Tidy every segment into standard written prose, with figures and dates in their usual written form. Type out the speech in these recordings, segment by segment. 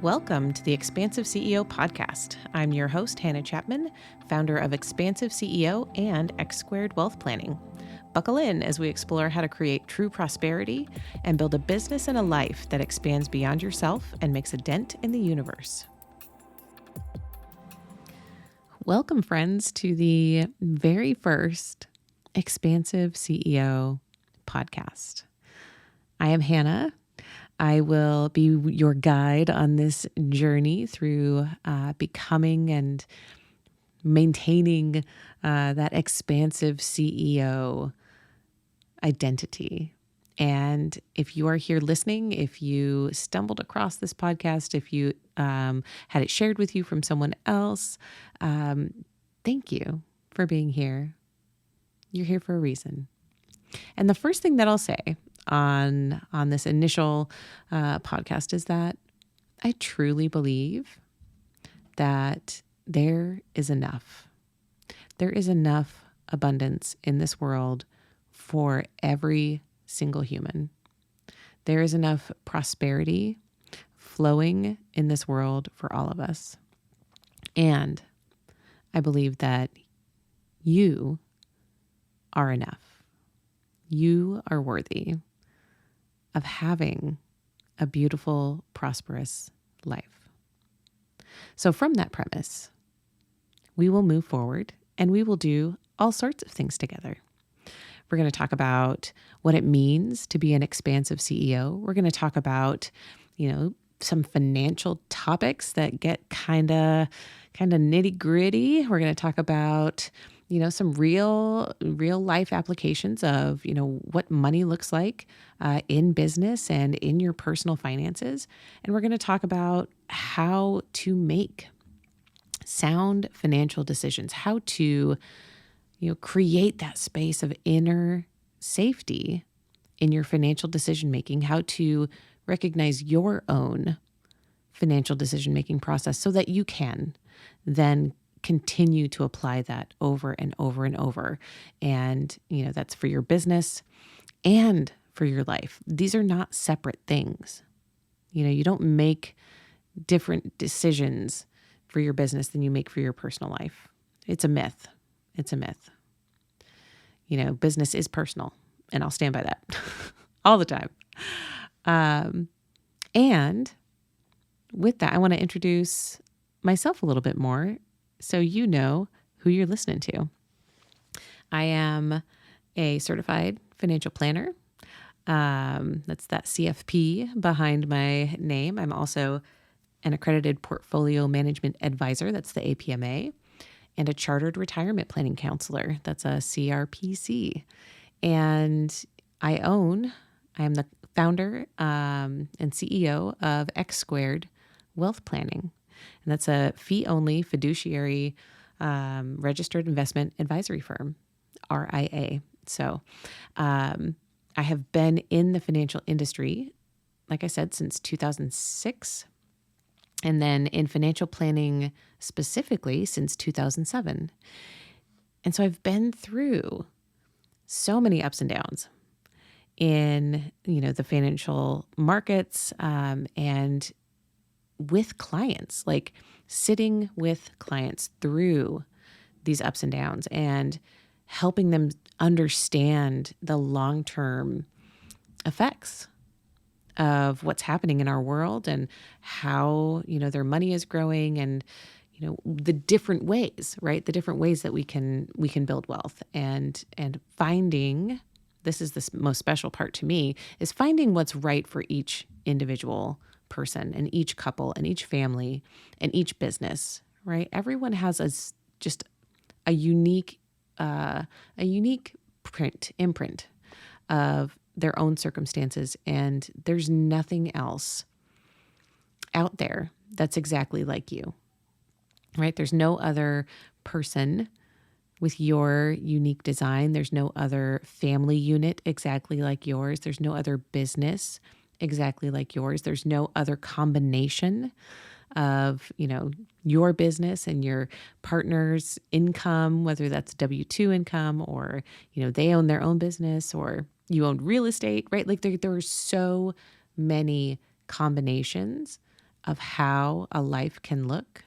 Welcome to the Expansive CEO podcast. I'm your host, Hannah Chapman, founder of Expansive CEO and X Squared Wealth Planning. Buckle in as we explore how to create true prosperity and build a business and a life that expands beyond yourself and makes a dent in the universe. Welcome, friends, to the very first Expansive CEO podcast. I am Hannah. I will be your guide on this journey through becoming and maintaining that expansive CEO identity. And if you are here listening, if you stumbled across this podcast, if you had it shared with you from someone else, thank you for being here. You're here for a reason. And the first thing that I'll say on this initial podcast is that I truly believe that there is enough. There is enough abundance in this world for every single human. There is enough prosperity flowing in this world for all of us. And I believe that you are enough. You are worthy of having a beautiful, prosperous life. So from that premise, we will move forward and we will do all sorts of things together. We're going to talk about what it means to be an expansive CEO. We're going to talk about, some financial topics that get kind of nitty gritty. We're going to talk about some real life applications of, what money looks like in business and in your personal finances. And we're going to talk about how to make sound financial decisions, how to, create that space of inner safety in your financial decision-making, how to recognize your own financial decision-making process so that you can then continue to apply that over and over and over. And, that's for your business and for your life. These are not separate things. You don't make different decisions for your business than you make for your personal life. It's a myth. It's a myth. Business is personal, and I'll stand by that all the time. And with that, I want to introduce myself a little bit more so you know who you're listening to. I am a certified financial planner. That's that CFP behind my name. I'm also an accredited portfolio management advisor. That's the APMA. And a chartered retirement planning counselor. That's a CRPC. And I am the founder and CEO of X Squared Wealth Planning. And that's a fee-only fiduciary registered investment advisory firm, RIA. So I have been in the financial industry, like I said, since 2006. And then in financial planning specifically since 2007. And so I've been through so many ups and downs in, the financial markets and with clients, like sitting with clients through these ups and downs and helping them understand the long-term effects of what's happening in our world and how, their money is growing and, the different ways, right? The different ways that we can build wealth and finding, this is the most special part to me, is finding what's right for each individual person and each couple and each family and each business, right? Everyone has just a unique imprint of their own circumstances, and there's nothing else out there that's exactly like you, right? There's no other person with your unique design. There's no other family unit exactly like yours. There's no other business exactly like yours. There's no other combination of, your business and your partner's income, whether that's W-2 income or, they own their own business or you own real estate, right? Like there are so many combinations of how a life can look,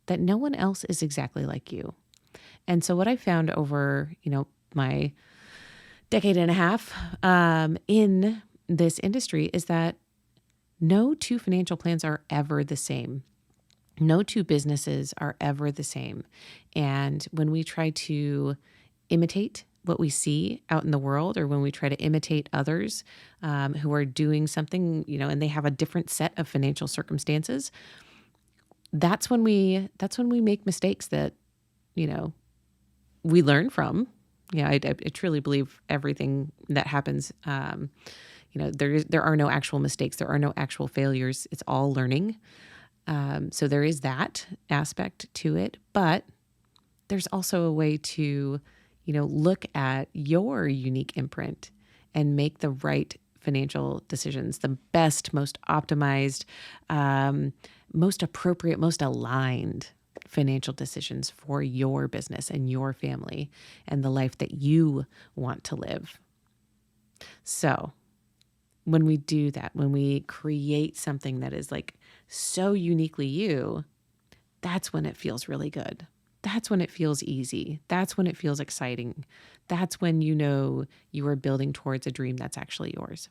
that no one else is exactly like you. And so what I found over, my decade and a half in this industry is that no two financial plans are ever the same. No two businesses are ever the same. And when we try to imitate what we see out in the world, or when we try to imitate others who are doing something, and they have a different set of financial circumstances, that's when we make mistakes that, we learn from. I truly believe everything that happens, there are no actual mistakes. There are no actual failures. It's all learning. So there is that aspect to it, but there's also a way to, look at your unique imprint and make the right financial decisions, the best, most optimized, most appropriate, most aligned financial decisions for your business and your family and the life that you want to live. So when we do that, when we create something that is like so uniquely you, that's when it feels really good. That's when it feels easy. That's when it feels exciting. That's when you are building towards a dream that's actually yours.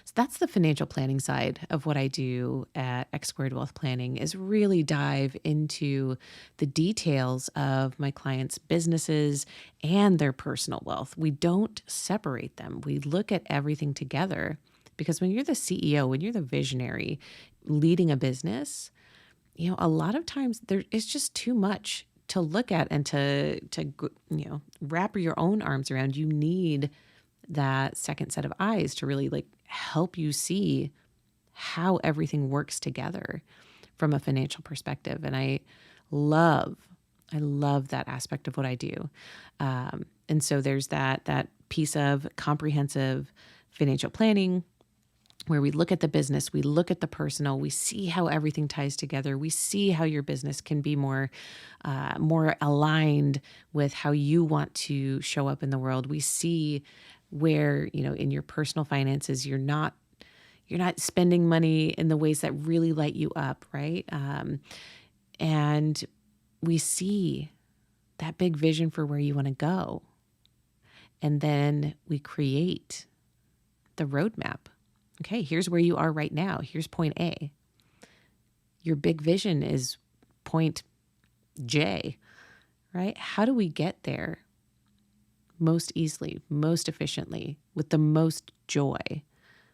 So that's the financial planning side of what I do at X Squared Wealth Planning, is really dive into the details of my clients' businesses and their personal wealth. We don't separate them. We look at everything together, because when you're the CEO, when you're the visionary leading a business, a lot of times it's just too much to look at and to wrap your own arms around. You need that second set of eyes to really help you see how everything works together from a financial perspective. And I love that aspect of what I do. And so there's that piece of comprehensive financial planning, where we look at the business, we look at the personal, we see how everything ties together. We see how your business can be more aligned with how you want to show up in the world. We see where, in your personal finances, you're not spending money in the ways that really light you up, right? And we see that big vision for where you want to go. And then we create the roadmap. Okay, here's where you are right now. Here's point A. Your big vision is point J, right? How do we get there most easily, most efficiently, with the most joy?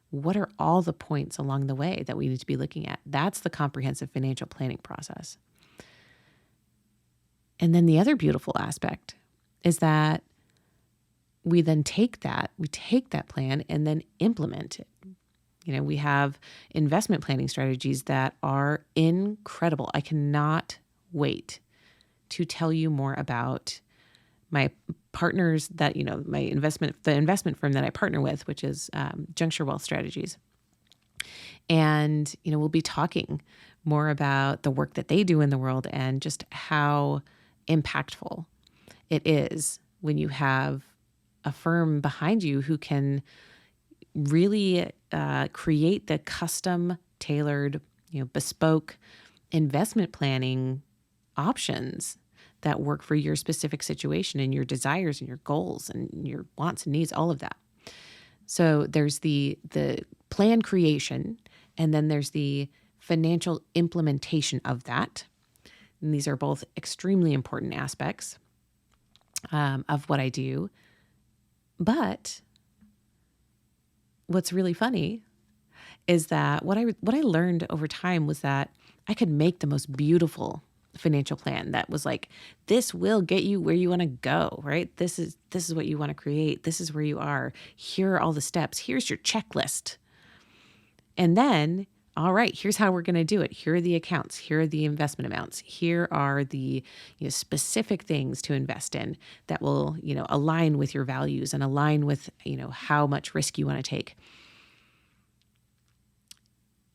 What are all the points along the way that we need to be looking at? That's the comprehensive financial planning process. And then the other beautiful aspect is that we then take that plan and then implement it. We have investment planning strategies that are incredible. I cannot wait to tell you more about my partners that, the investment firm that I partner with, which is Juncture Wealth Strategies. And, we'll be talking more about the work that they do in the world and just how impactful it is when you have a firm behind you who can really create the custom tailored, bespoke investment planning options that work for your specific situation and your desires and your goals and your wants and needs, all of that. So there's the plan creation, and then there's the financial implementation of that. And these are both extremely important aspects of what I do. But what's really funny is that what I learned over time was that I could make the most beautiful financial plan that was like, this will get you where you want to go, right? This is what you want to create. This is where you are. Here are all the steps. Here's your checklist. And then, all right, here's how we're going to do it. Here are the accounts. Here are the investment amounts. Here are the specific things to invest in that will, align with your values and align with, how much risk you want to take.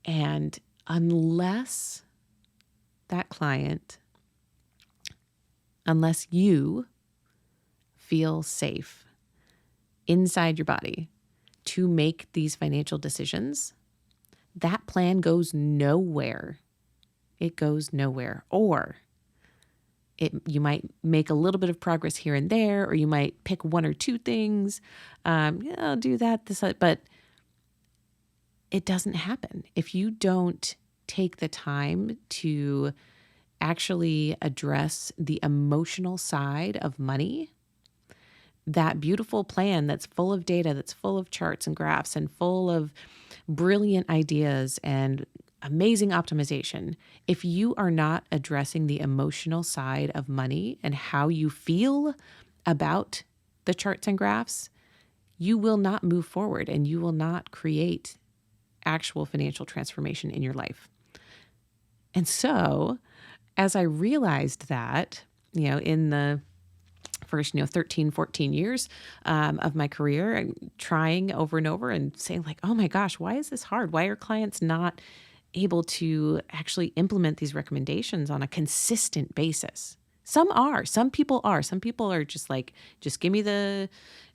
And unless you feel safe inside your body to make these financial decisions, that plan goes nowhere. It goes nowhere. Or you might make a little bit of progress here and there, or you might pick one or two things. Yeah, I'll do that, but it doesn't happen. If you don't take the time to actually address the emotional side of money, that beautiful plan that's full of data, that's full of charts and graphs and full of brilliant ideas and amazing optimization, if you are not addressing the emotional side of money and how you feel about the charts and graphs, you will not move forward and you will not create actual financial transformation in your life. And so, as I realized that, in the first, 13, 14 years of my career, and trying over and over and saying like, oh my gosh, why is this hard? Why are clients not able to actually implement these recommendations on a consistent basis? Some people are just like, just give me the,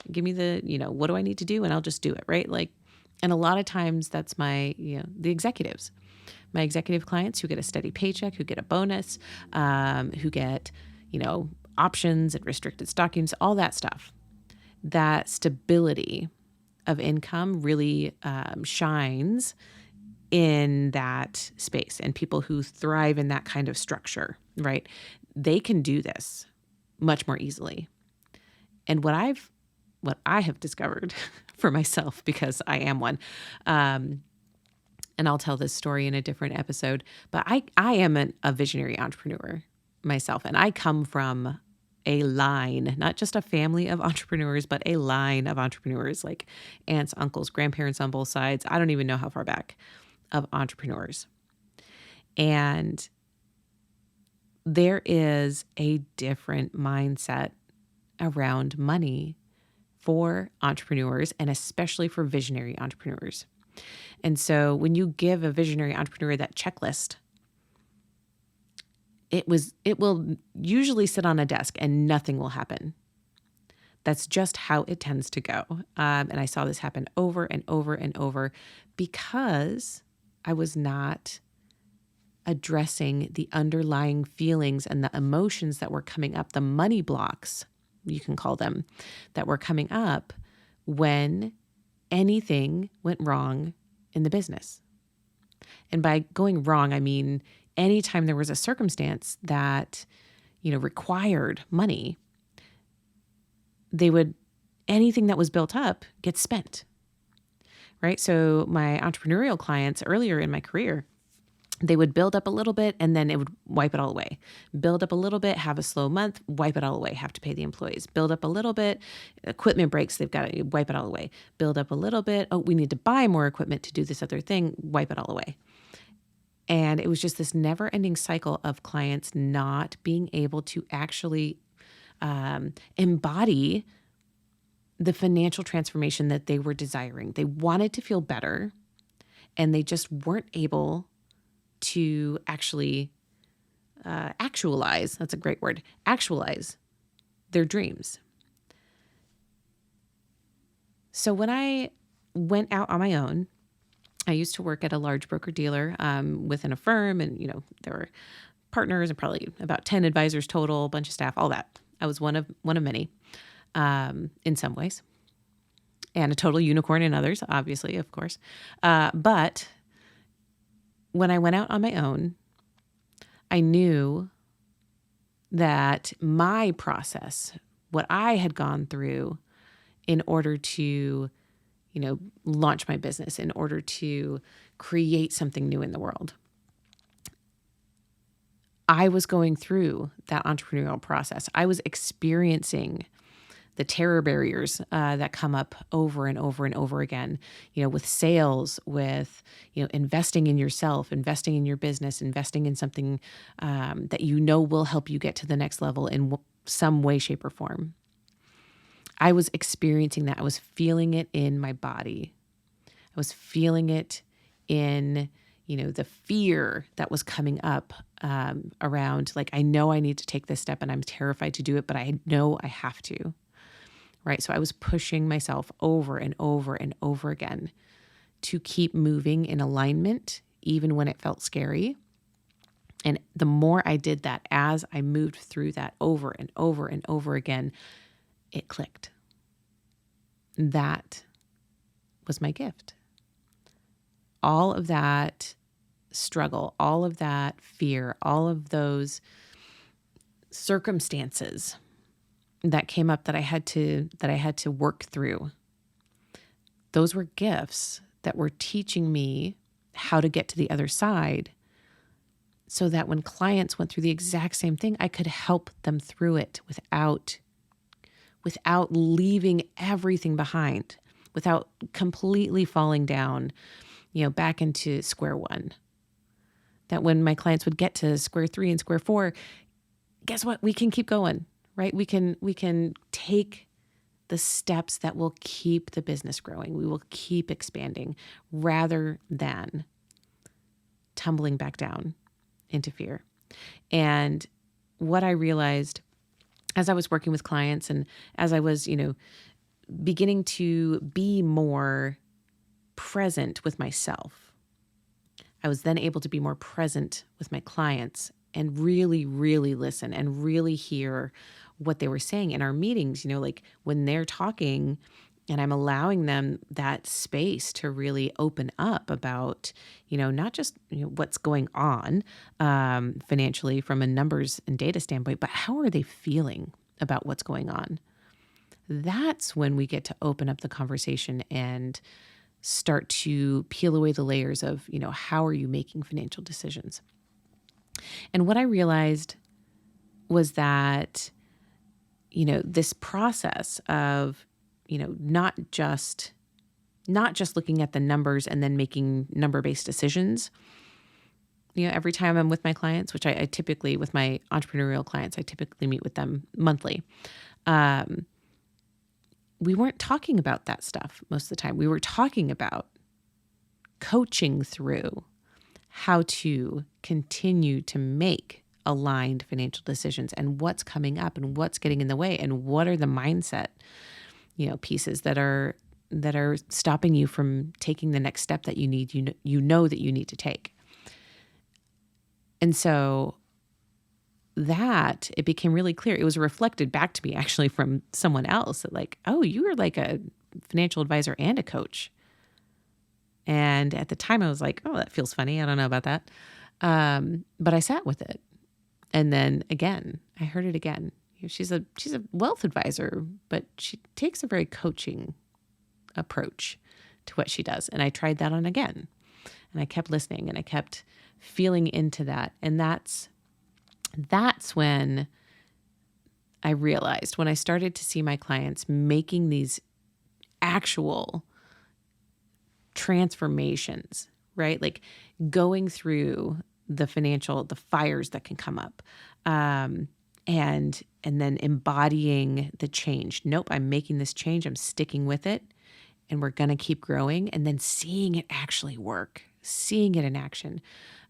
what do I need to do? And I'll just do it. Right. Like, and a lot of times that's my, the executives, my executive clients who get a steady paycheck, who get a bonus, who get, options and restricted stock units, all that stuff. That stability of income really shines in that space, and people who thrive in that kind of structure, right? They can do this much more easily. And what I have discovered for myself, because I am one, and I'll tell this story in a different episode, but I am a visionary entrepreneur myself, and I come from a line, not just a family of entrepreneurs, but a line of entrepreneurs, like aunts, uncles, grandparents on both sides. I don't even know how far back, of entrepreneurs. And there is a different mindset around money for entrepreneurs, and especially for visionary entrepreneurs. And so when you give a visionary entrepreneur that checklist, it will usually sit on a desk and nothing will happen. That's just how it tends to go. And I saw this happen over and over and over because I was not addressing the underlying feelings and the emotions that were coming up, the money blocks, you can call them, that were coming up when anything went wrong in the business. And by going wrong, I mean anytime there was a circumstance that, required money, anything that was built up gets spent, right? So my entrepreneurial clients earlier in my career, they would build up a little bit and then it would wipe it all away. Build up a little bit, have a slow month, wipe it all away, have to pay the employees. Build up a little bit, equipment breaks, they've got to wipe it all away. Build up a little bit, we need to buy more equipment to do this other thing, wipe it all away. And it was just this never-ending cycle of clients not being able to actually embody the financial transformation that they were desiring. They wanted to feel better, and they just weren't able to actually actualize, that's a great word, actualize their dreams. So when I went out on my own, I used to work at a large broker-dealer within a firm, and there were partners and probably about 10 advisors total, a bunch of staff, all that. I was one of many in some ways, and a total unicorn in others, obviously, of course. But when I went out on my own, I knew that my process, what I had gone through in order to launch my business, in order to create something new in the world, I was going through that entrepreneurial process. I was experiencing the terror barriers that come up over and over and over again, with sales, with, investing in yourself, investing in your business, investing in something that will help you get to the next level in some way, shape, or form. I was experiencing that. I was feeling it in my body. I was feeling it in, the fear that was coming up around, like, I know I need to take this step and I'm terrified to do it, but I know I have to, right? So I was pushing myself over and over and over again to keep moving in alignment, even when it felt scary. And the more I did that, as I moved through that over and over and over again, it clicked. That was my gift. All of that struggle, all of that fear, all of those circumstances that came up that I had to work through. Those were gifts that were teaching me how to get to the other side, so that when clients went through the exact same thing, I could help them through it without leaving everything behind, without completely falling down, back into square one. That when my clients would get to square 3 and square 4, guess what? We can keep going, right? We can take the steps that will keep the business growing. We will keep expanding rather than tumbling back down into fear. And what I realized as I was working with clients and as I was, beginning to be more present with myself, I was then able to be more present with my clients and really, really listen and really hear what they were saying in our meetings, like when they're talking and I'm allowing them that space to really open up about, not just what's going on financially from a numbers and data standpoint, but how are they feeling about what's going on? That's when we get to open up the conversation and start to peel away the layers of, how are you making financial decisions? And what I realized was that, this process of, not just looking at the numbers and then making number-based decisions. Every time I'm with my clients, which I typically, with my entrepreneurial clients, I typically meet with them monthly. We weren't talking about that stuff most of the time. We were talking about coaching through how to continue to make aligned financial decisions and what's coming up and what's getting in the way and what are the mindset, pieces that are stopping you from taking the next step that you need, that you need to take. And so that it became really clear. It was reflected back to me actually from someone else that like, oh, you were like a financial advisor and a coach. And at the time I was like, oh, that feels funny. I don't know about that. But I sat with it. And then again, I heard it again. She's a wealth advisor, but she takes a very coaching approach to what she does. And I tried that on again. And I kept listening and I kept feeling into that. And that's when I realized, when I started to see my clients making these actual transformations, right? Like going through the fires that can come up, and then embodying the change. Nope, I'm making this change. I'm sticking with it, and we're going to keep growing. And then seeing it actually work, seeing it in action.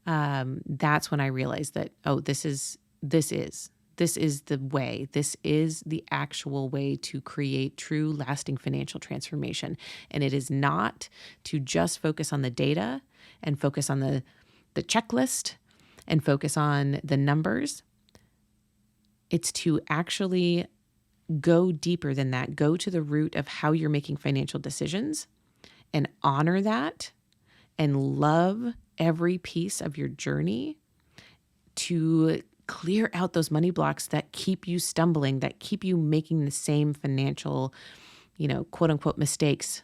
That's when I realized that, oh, this is the way. This is the actual way to create true, lasting financial transformation. And it is not to just focus on the data and focus on the checklist and focus on the numbers. It's to actually go deeper than that, go to the root of how you're making financial decisions and honor that and love every piece of your journey to clear out those money blocks that keep you stumbling, that keep you making the same financial, quote unquote mistakes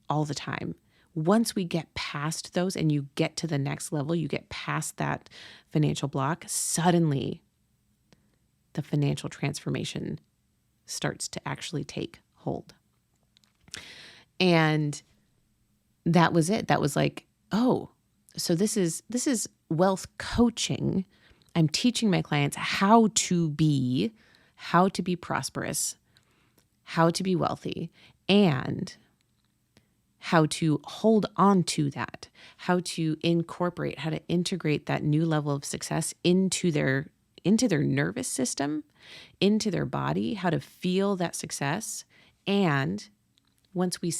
all the time. Once we get past those and you get to the next level, you get past that financial block, suddenly the financial transformation starts to actually take hold. And that was it. That was like, oh, so this is wealth coaching. I'm teaching my clients how to be prosperous, how to be wealthy, and how to hold on to that, how to incorporate, how to integrate that new level of success into their nervous system, into their body, how to feel that success, and once we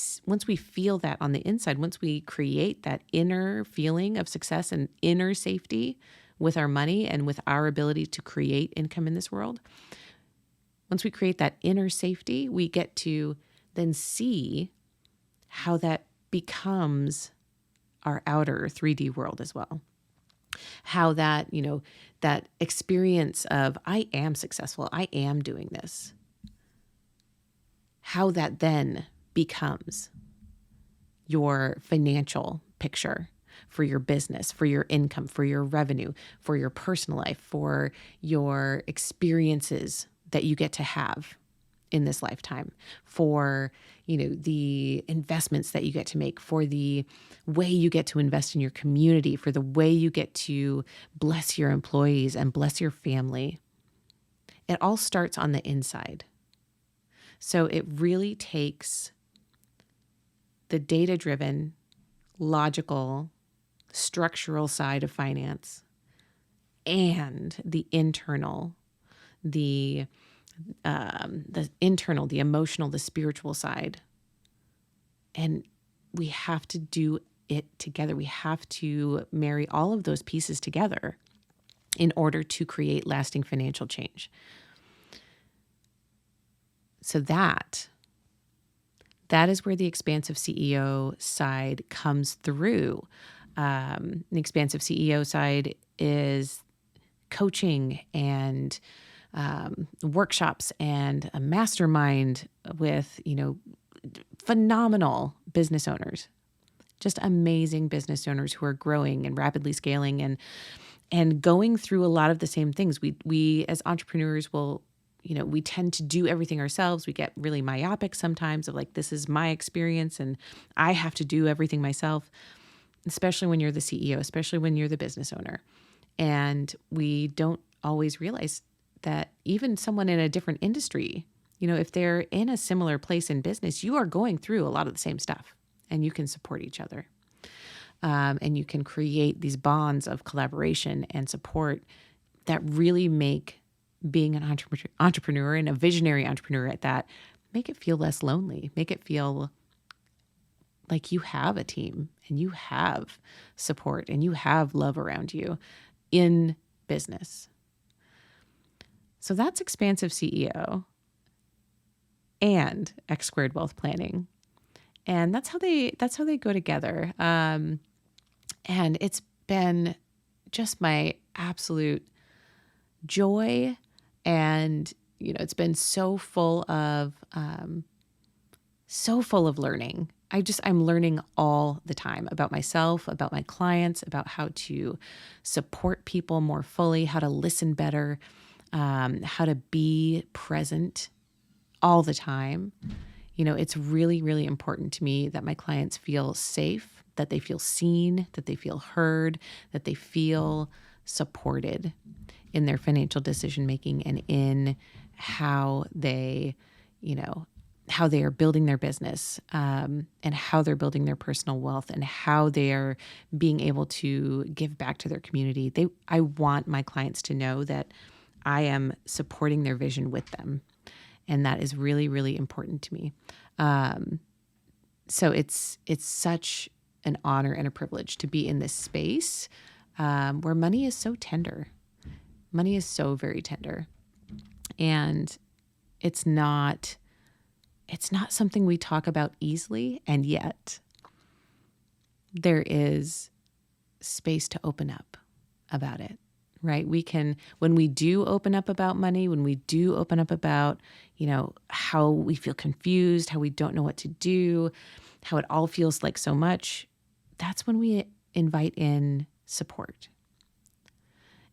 feel that on the inside, once we create that inner feeling of success and inner safety with our money and with our ability to create income in this world, once we create that inner safety, we get to then see how that becomes our outer 3D world as well. How that, that experience of I am successful, I am doing this, how that then becomes your financial picture for your business, for your income, for your revenue, for your personal life, for your experiences that you get to have in this lifetime, for, the investments that you get to make, for the way you get to invest in your community, for the way you get to bless your employees and bless your family. It all starts on the inside. So it really takes the data-driven, logical, structural side of finance and the internal, the internal, the emotional, the spiritual side. And we have to do it together. We have to marry all of those pieces together in order to create lasting financial change. So that is where the Expansive CEO side comes through. The Expansive CEO side is coaching and workshops and a mastermind with, phenomenal business owners, just amazing business owners who are growing and rapidly scaling and going through a lot of the same things. We as entrepreneurs will, we tend to do everything ourselves. We get really myopic sometimes of like, this is my experience and I have to do everything myself, especially when you're the CEO, especially when you're the business owner. And we don't always realize that even someone in a different industry, if they're in a similar place in business, you are going through a lot of the same stuff and you can support each other. And you can create these bonds of collaboration and support that really make being an entrepreneur and a visionary entrepreneur at that, make it feel less lonely, make it feel like you have a team and you have support and you have love around you in business. So that's Expansive CEO and X Squared Wealth Planning. And that's how they go together. And it's been just my absolute joy. And, it's been so full of learning. I'm learning all the time about myself, about my clients, about how to support people more fully, how to listen better, how to be present all the time. It's really, really important to me that my clients feel safe, that they feel seen, that they feel heard, that they feel supported in their financial decision-making and in how they, how they are building their business, and how they're building their personal wealth and how they are being able to give back to their community. I want my clients to know that I am supporting their vision with them. And that is really, really important to me. So it's such an honor and a privilege to be in this space where money is so tender. Money is so very tender. And it's not something we talk about easily. And yet there is space to open up about it. Right? When we do open up about money, when we do open up about, how we feel confused, how we don't know what to do, how it all feels like so much, that's when we invite in support.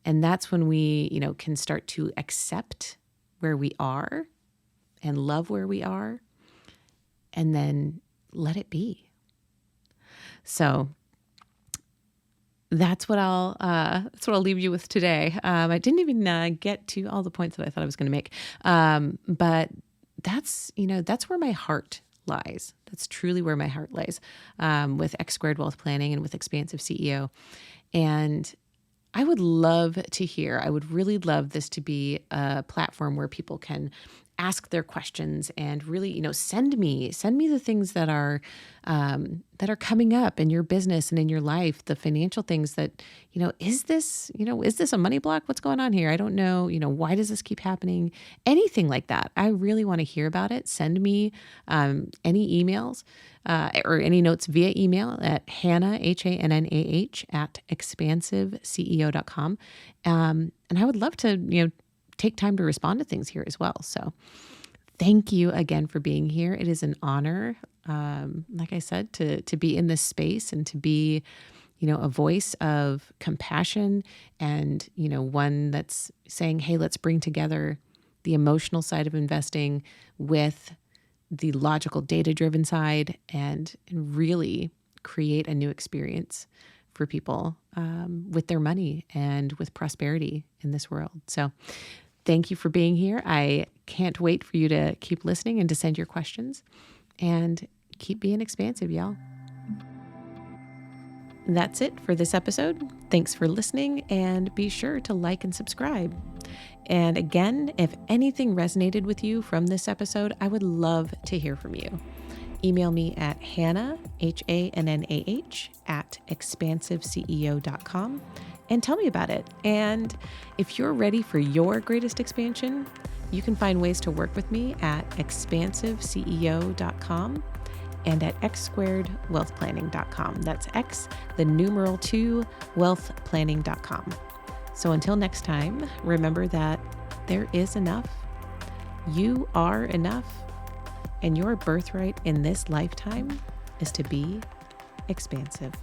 And that's when we, can start to accept where we are and love where we are and then let it be. So that's what I'll leave you with today. I didn't even get to all the points that I thought I was going to make. But that's where my heart lies. That's truly where my heart lies, with X Squared Wealth Planning and with Expansive CEO. And I would love to hear, I would really love this to be a platform where people can ask their questions and really, send me the things that are coming up in your business and in your life, the financial things that, is this a money block? What's going on here? I don't know. Why does this keep happening? Anything like that. I really want to hear about it. Send me any emails or any notes via email at Hannah, HANNAH at expansiveceo.com. And I would love to, take time to respond to things here as well. So thank you again for being here. It is an honor, like I said, to be in this space and to be, a voice of compassion and, one that's saying, hey, let's bring together the emotional side of investing with the logical data-driven side and really create a new experience for people with their money and with prosperity in this world. So thank you for being here. I can't wait for you to keep listening and to send your questions and keep being expansive, y'all. That's it for this episode. Thanks for listening and be sure to like and subscribe. And again, if anything resonated with you from this episode, I would love to hear from you. Email me at Hannah, HANNAH at expansiveceo.com and tell me about it. And if you're ready for your greatest expansion, you can find ways to work with me at expansiveceo.com and at x2wealthplanning.com. That's X, the numeral 2, wealthplanning.com. So until next time, remember that there is enough. You are enough. And your birthright in this lifetime is to be expansive.